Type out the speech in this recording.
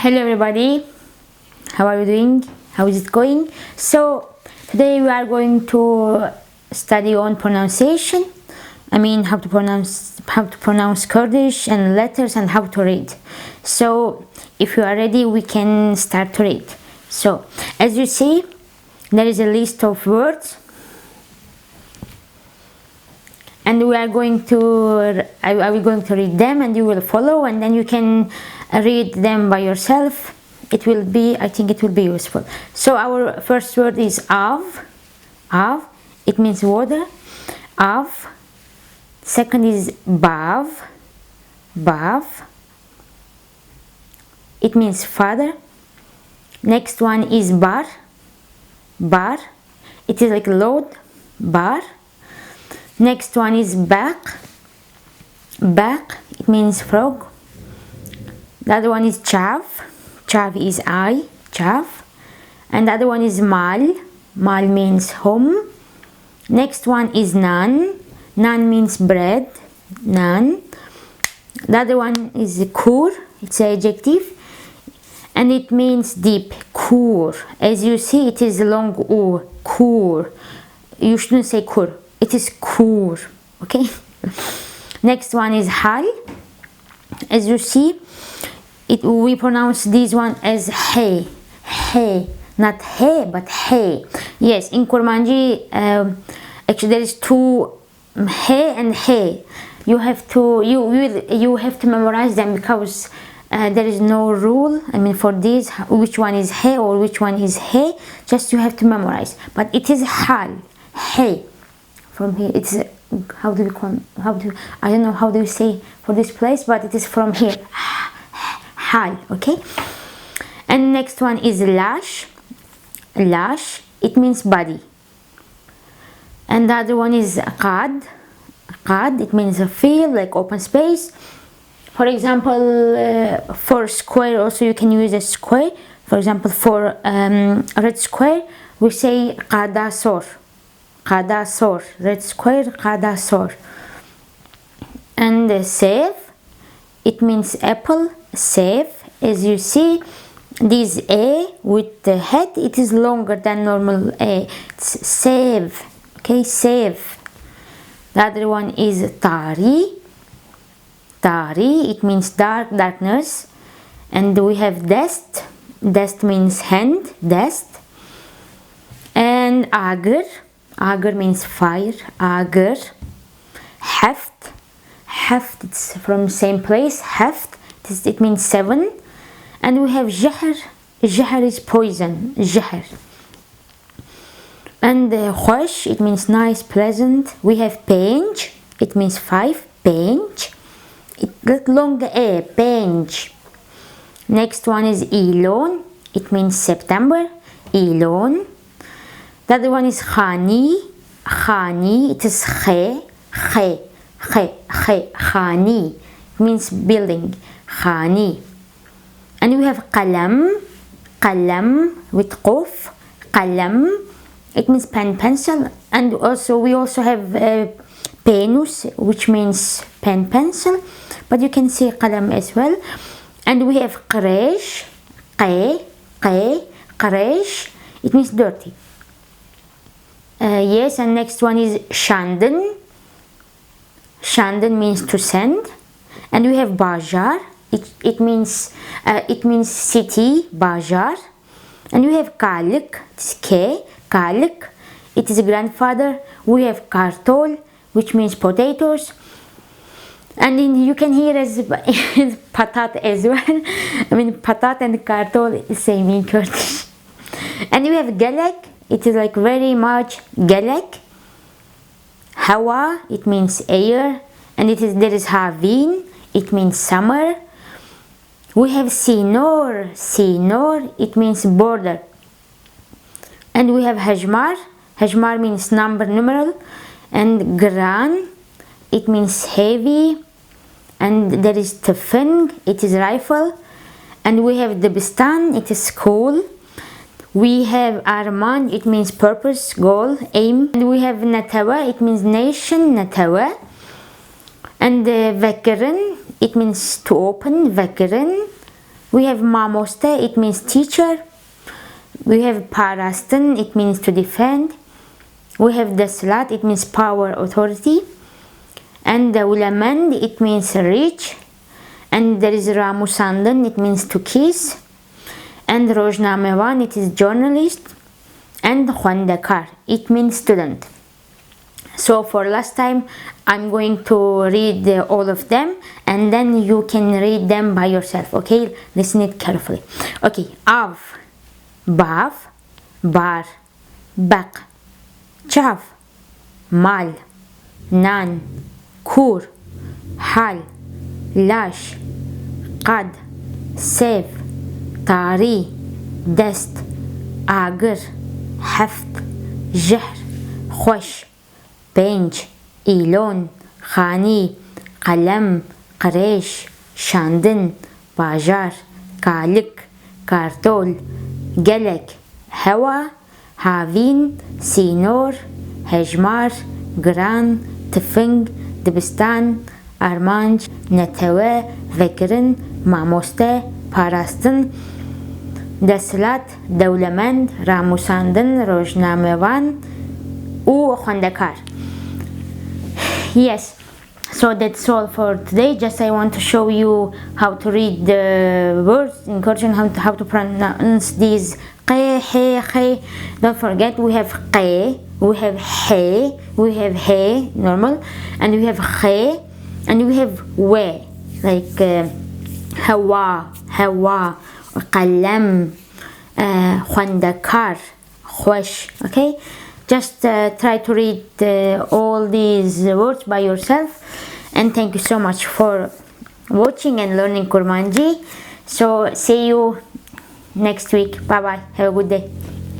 Hello everybody, how are you doing? How is it going? So today we are going to study on pronunciation. How to pronounce Kurdish and letters and how to read. So if you are ready, we can start to read. So as you see, there is a list of words, and we are going to I will going to read them, and you will follow, and then you can read them by yourself. I think it will be useful. So our first word is av. It means water. Av. Second is bav. It means father. Next one is bar. It is like load. Bar. Next one is back. It means frog. The other one is chav. Chav is eye. Chav. And the other one is mal. Mal means home. Next one is nan. Nan means bread. Nan. The other one is kur. It's an adjective, and it means deep. Kur. As you see, it is long u. Kur. You shouldn't say kur. It is kur. Okay. Next one is hal. As you see, we pronounce this one as hey. Not hey, but hey. Yes, in Kurmanji, actually there is two hey and hey. You have to memorize them, because there is no rule. For this, which one is hey or which one is hey. Just you have to memorize. But it is hal. Hey. From here, it's I don't know how do you say for this place, but it is from here. Hal. Okay. And next one is lash. Lash. It means body. And the other one is qad. Qad. It means a field, like open space. For example, for square also you can use a square. For example, for red square we say qadasor. Qadasor. Red square, qadasor. And save. It means apple. Save. As you see, this a with the head, it is longer than normal a. It's save. Okay, save. The other one is tari. Tari. It means darkness. And we have dest. Dest means hand. Dest. And agar. Agar means fire. Agar. Heft. Heft. It's from same place. Heft. It means 7. And we have jahr. Jahr is poison. Jahr. And khosh. It means nice, pleasant. We have penj. It means 5. Penj. It long a. Penj. Next one is elon. It means September. Elon. The other one is khani. Khani. It is khe. Khani. It means building. Khani. And we have qalam. Qalam with quf. Qalam. It means pen, pencil. And also we also have penus, which means pen, pencil. But you can say qalam as well. And we have qresh. Qresh. It means dirty. Yes, and next one is shandan. Shandan means to send. And we have bajar. It means city. Bajar. And we have kalik. It's k. Kalik. It is a grandfather. We have kartol, which means potatoes. And you can hear as patat as well. Patat and kartol is same in Kurdish. And we have galak. It is like very much galak. Hawa. It means air. And there is havin. It means summer. We have sinor. Sinor. It means border. And we have hajmar. Hajmar means numeral. And gran. It means heavy. And there is tefeng. It is rifle. And we have debistan. It is school. We have arman. It means purpose, goal, aim. And we have natawa. It means nation. Natawa. And veteran. It means to open. Veteran. We have mamoste, it means teacher. We have parastan, it means to defend. We have daslat, it means power, authority. And ulamand, it means rich. And there is ramusandan, it means to kiss. And rojnamewan, it is journalist. And khwandakar, it means student. So for last time, I'm going to read all of them, and then you can read them by yourself. Okay, listen it carefully. Okay, av, bav, bar, baq, chav, mal, nan, kur, hal, lash, qad, sev, tari, dest, agr, haft, jahr, khosh, bench, ilon, khani, qalam, qaresh, shandin, bajar, kalik, kartol, galak, hawa, havin, sinor, hejmar, gran, tfing, dibistan, armanj, natawa, vekrin, mamoste, parastin, daslat, dawlamand, ramusandin, rojnamewan, u khwandakar. Yes, so that's all for today. Just I want to show you how to read the words in Kurdish, how to pronounce these qe, he, khe. Don't forget, we have qe, we have he, we have he, normal, and we have khe, and we have we, like hawa, hawa, qalam, khwandakar, khosh. Okay, just try to read all these words by yourself, and thank you so much for watching and learning Kurmanji. So see you next week. Bye bye, have a good day.